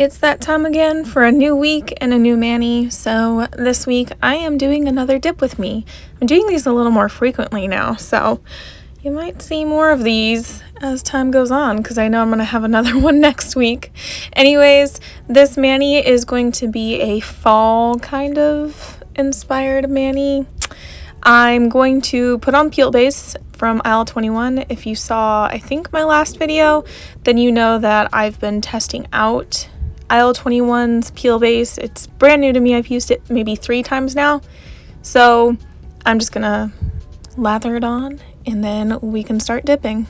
It's that time again for a new week and a new mani. So this week I am doing another dip with me. I'm doing these a little more frequently now, so you might see more of these as time goes on because I know I'm going to have another one next week. Anyways, this mani is going to be a fall kind of inspired mani. I'm going to put on Peel Base from aisle 21. If you saw, I think, my last video, then you know that I've been testing out aisle 21's Peel Base. It's brand new to me. I've used it maybe 3 times now. So I'm just gonna lather it on and then we can start dipping.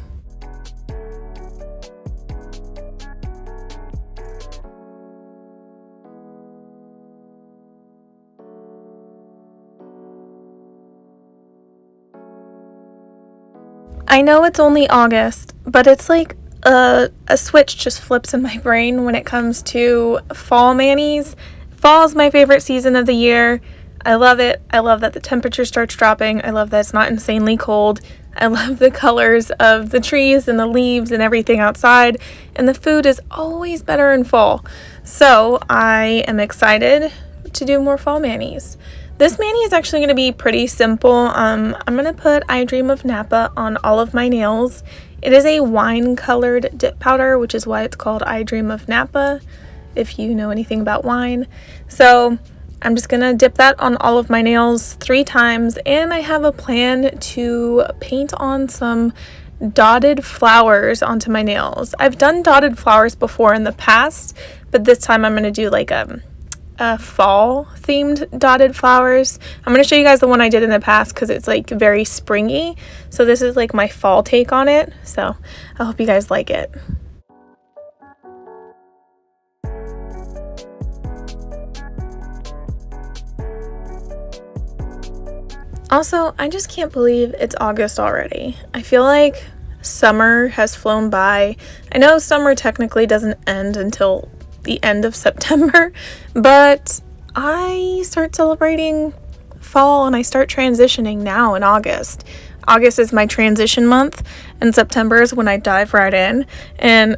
I know it's only August, but it's like a switch just flips in my brain when it comes to fall manis. Fall is my favorite season of the year. I love it. I love that the temperature starts dropping. I love that it's not insanely cold. I love the colors of the trees and the leaves and everything outside. And the food is always better in fall. So I am excited to do more fall manis. This mani is actually going to be pretty simple. I'm going to put I Dream of Napa on all of my nails. It is a wine colored dip powder, which is why it's called I Dream of Napa, if you know anything about wine. So I'm just going to dip that on all of my nails 3 times, and I have a plan to paint on some dotted flowers onto my nails. I've done dotted flowers before in the past, but this time I'm going to do like a fall themed dotted flowers. I'm going to show you guys the one I did in the past because it's like very springy. So this is like my fall take on it. So I hope you guys like it. Also, I just can't believe it's August already. I feel like summer has flown by. I know summer technically doesn't end until the end of September, but I start celebrating fall and I start transitioning now in August. August is my transition month and September is when I dive right in. And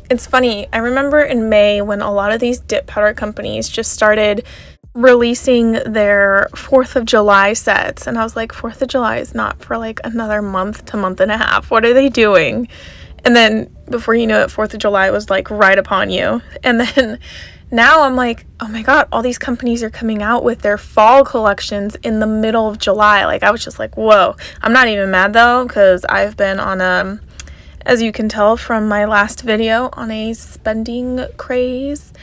it's funny, I remember in May when a lot of these dip powder companies just started releasing their 4th of July sets, and I was like, 4th of July is not for like another month to month and a half. What are they doing? And then before you know it, 4th of July was like right upon you. And then now I'm like, oh my God, all these companies are coming out with their fall collections in the middle of July. Like I was just like, whoa. I'm not even mad though, because I've been on as you can tell from my last video, on a spending craze.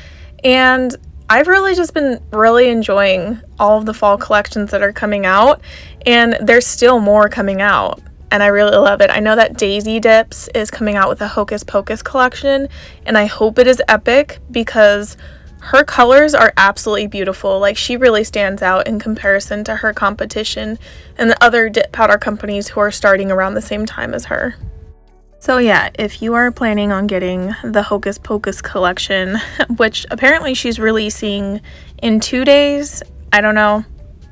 And I've really just been really enjoying all of the fall collections that are coming out. And there's still more coming out. And I really love it. I know that Daisy Dips is coming out with a Hocus Pocus collection, and I hope it is epic because her colors are absolutely beautiful. Like, she really stands out in comparison to her competition and the other dip powder companies who are starting around the same time as her. So yeah, if you are planning on getting the Hocus Pocus collection, which apparently she's releasing in 2 days, I don't know,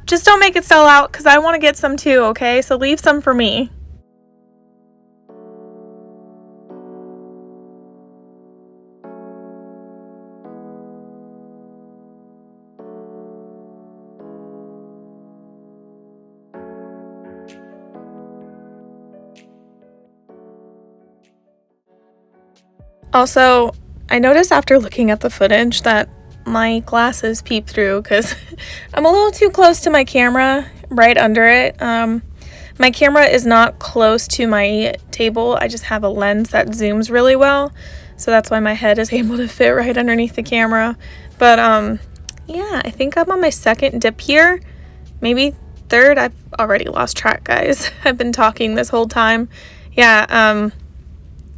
just don't make it sell out because I want to get some too, okay? So leave some for me. Also, I noticed after looking at the footage that my glasses peep through because I'm a little too close to my camera, right under it. My camera is not close to my table. I just have a lens that zooms really well, so that's why my head is able to fit right underneath the camera. But yeah, I think I'm on my 2nd dip here, maybe 3rd. I've already lost track, guys. I've been talking this whole time. Yeah,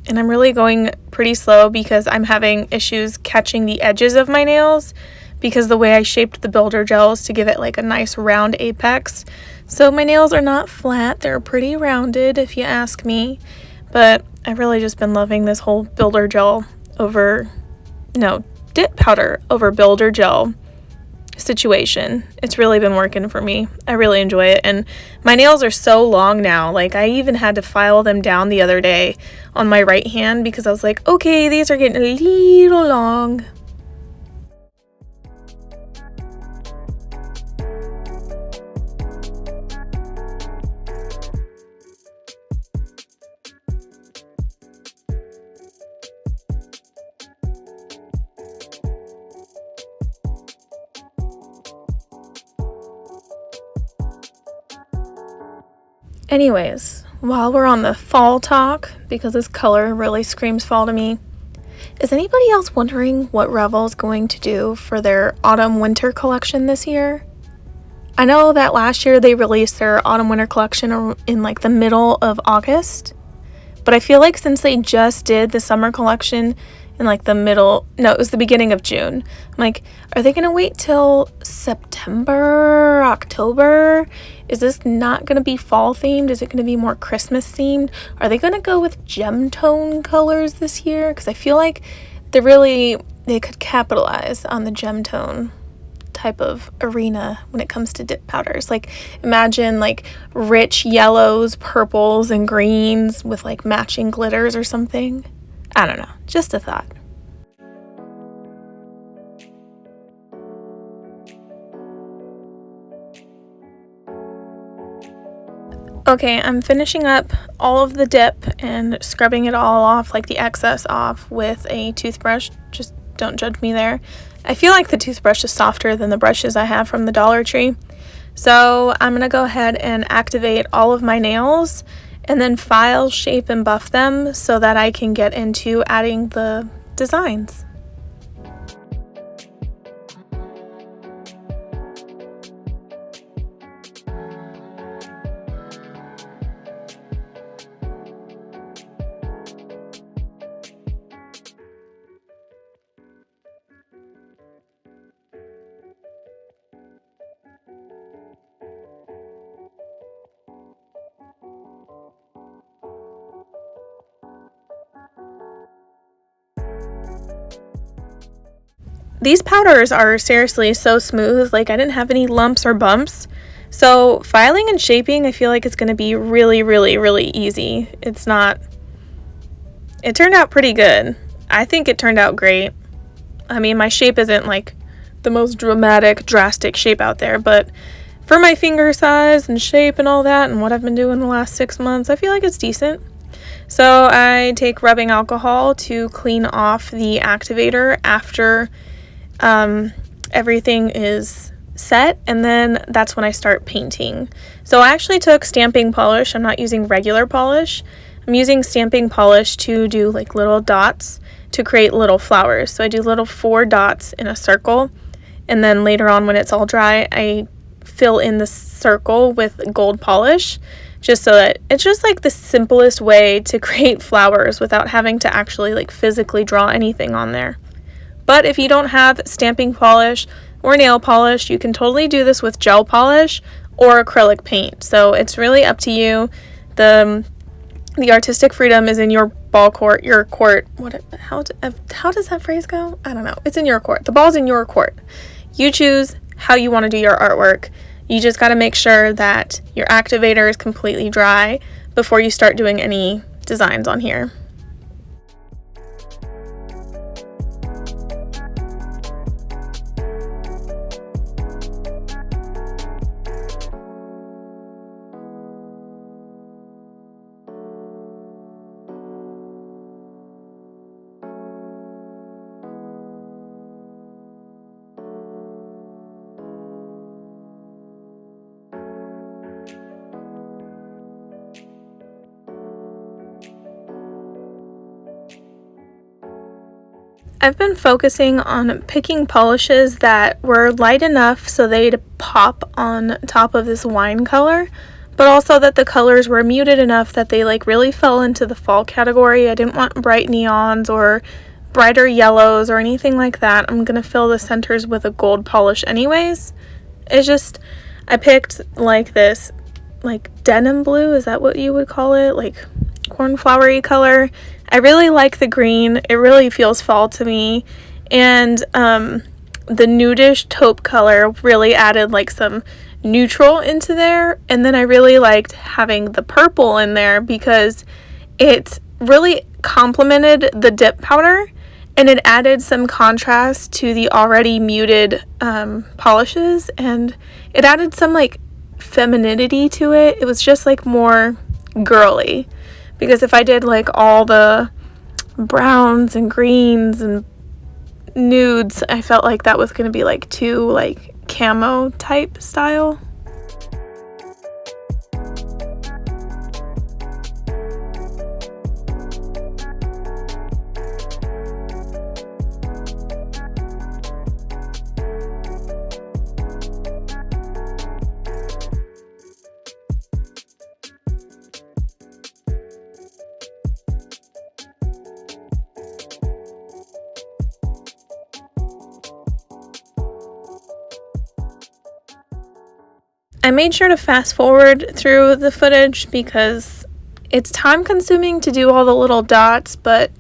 and I'm really going pretty slow because I'm having issues catching the edges of my nails because the way I shaped the builder gel is to give it like a nice round apex. So my nails are not flat, they're pretty rounded if you ask me. But I've really just been loving this whole builder gel over, no, dip powder over builder gel situation. It's really been working for me. I really enjoy it, and my nails are so long now. Like, I even had to file them down the other day on my right hand because I was like, okay, these are getting a little long. Anyways, while we're on the fall talk, because this color really screams fall to me, is anybody else wondering what Revel's going to do for their autumn-winter collection this year? I know that last year they released their autumn-winter collection in like the middle of August, but I feel like since they just did the summer collection in like it was the beginning of June. I'm like, are they going to wait till September, October? Is this not going to be fall themed? Is it going to be more Christmas themed? Are they going to go with gem tone colors this year? Because I feel like they could capitalize on the gem tone type of arena when it comes to dip powders. Like, imagine like rich yellows, purples, and greens with like matching glitters or something. I don't know, just a thought. Okay, I'm finishing up all of the dip and scrubbing it all off, like the excess off, with a toothbrush. Just don't judge me there. I feel like the toothbrush is softer than the brushes I have from the Dollar Tree. So I'm going to go ahead and activate all of my nails and then file, shape, and buff them so that I can get into adding the designs. These powders are seriously so smooth, like I didn't have any lumps or bumps. So filing and shaping, I feel like it's going to be really, really, really easy. It turned out pretty good. I think it turned out great. I mean, my shape isn't like the most drastic shape out there, but for my finger size and shape and all that and what I've been doing the last 6 months, I feel like it's decent. So I take rubbing alcohol to clean off the activator after everything is set, and then that's when I start painting. So I actually took stamping polish. I'm not using regular polish. I'm using stamping polish to do like little dots to create little flowers. So I do little 4 dots in a circle, and then later on when it's all dry, I fill in the circle with gold polish, just so that it's just like the simplest way to create flowers without having to actually like physically draw anything on there. But if you don't have stamping polish or nail polish, you can totally do this with gel polish or acrylic paint. So it's really up to you. The artistic freedom is in your ball court, your court. How does that phrase go? I don't know. It's in your court. The ball's in your court. You choose how you want to do your artwork. You just got to make sure that your activator is completely dry before you start doing any designs on here. I've been focusing on picking polishes that were light enough so they'd pop on top of this wine color, but also that the colors were muted enough that they like really fell into the fall category. I didn't want bright neons or brighter yellows or anything like that. I'm gonna fill the centers with a gold polish anyways. I picked like this like denim blue, is that what you would call it? Like cornflowery color. I really like the green. It really feels fall to me. And the nudish taupe color really added like some neutral into there. And then I really liked having the purple in there because it really complemented the dip powder and it added some contrast to the already muted polishes, and it added some like femininity to it. It was just like more girly. Because if I did like all the browns and greens and nudes, I felt like that was going to be like too like camo type style. I made sure to fast forward through the footage because it's time consuming to do all the little dots, but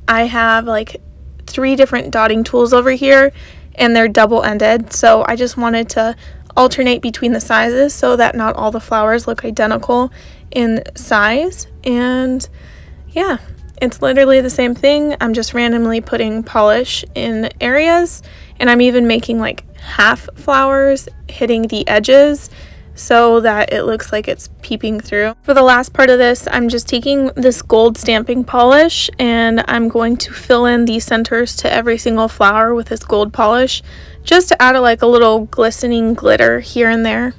I have like 3 different dotting tools over here and they're double-ended, so I just wanted to alternate between the sizes so that not all the flowers look identical in size. And yeah, it's literally the same thing. I'm just randomly putting polish in areas, and I'm even making like half flowers hitting the edges so that it looks like it's peeping through. For the last part of this, I'm just taking this gold stamping polish and I'm going to fill in the centers to every single flower with this gold polish just to add like a little glistening glitter here and there.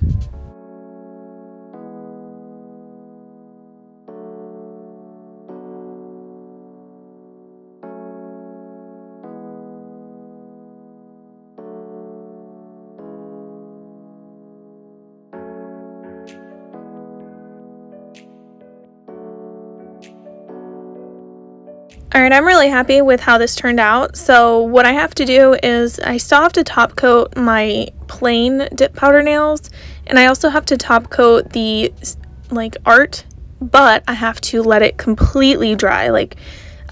Alright, I'm really happy with how this turned out. So what I have to do is I still have to top coat my plain dip powder nails, and I also have to top coat the like art, but I have to let it completely dry. Like,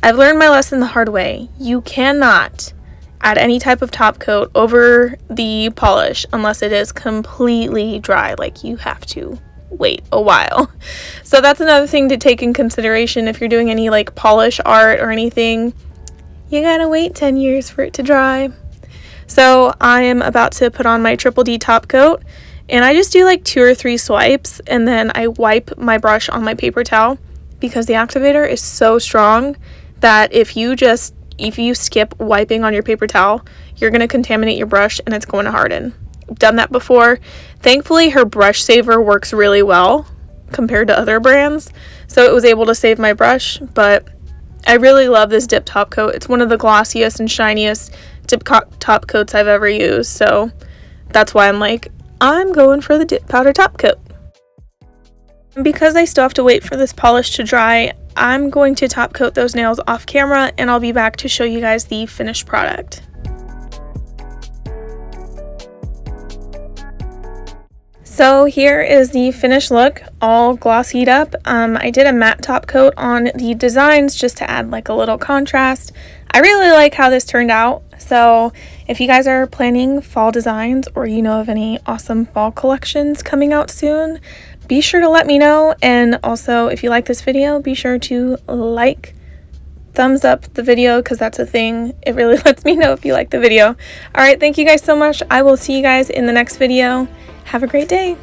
I've learned my lesson the hard way. You cannot add any type of top coat over the polish unless it is completely dry. Like, you have to wait a while. So that's another thing to take in consideration if you're doing any like polish art or anything. You gotta wait 10 years for it to dry. So I am about to put on my triple D top coat, and I just do like 2 or 3 swipes and then I wipe my brush on my paper towel because the activator is so strong that if you skip wiping on your paper towel, you're going to contaminate your brush and it's going to harden. I've done that before. Thankfully, her brush saver works really well compared to other brands, so it was able to save my brush. But I really love this dip top coat. It's one of the glossiest and shiniest dip top coats I've ever used, so that's why I'm going for the dip powder top coat. And because I still have to wait for this polish to dry, I'm going to top coat those nails off camera and I'll be back to show you guys the finished product. So here is the finished look, all glossied up. I did a matte top coat on the designs just to add like a little contrast. I really like how this turned out. So if you guys are planning fall designs or you know of any awesome fall collections coming out soon, be sure to let me know. And also, if you like this video, be sure to thumbs up the video because that's a thing. It really lets me know if you like the video. All right, thank you guys so much. I will see you guys in the next video. Have a great day.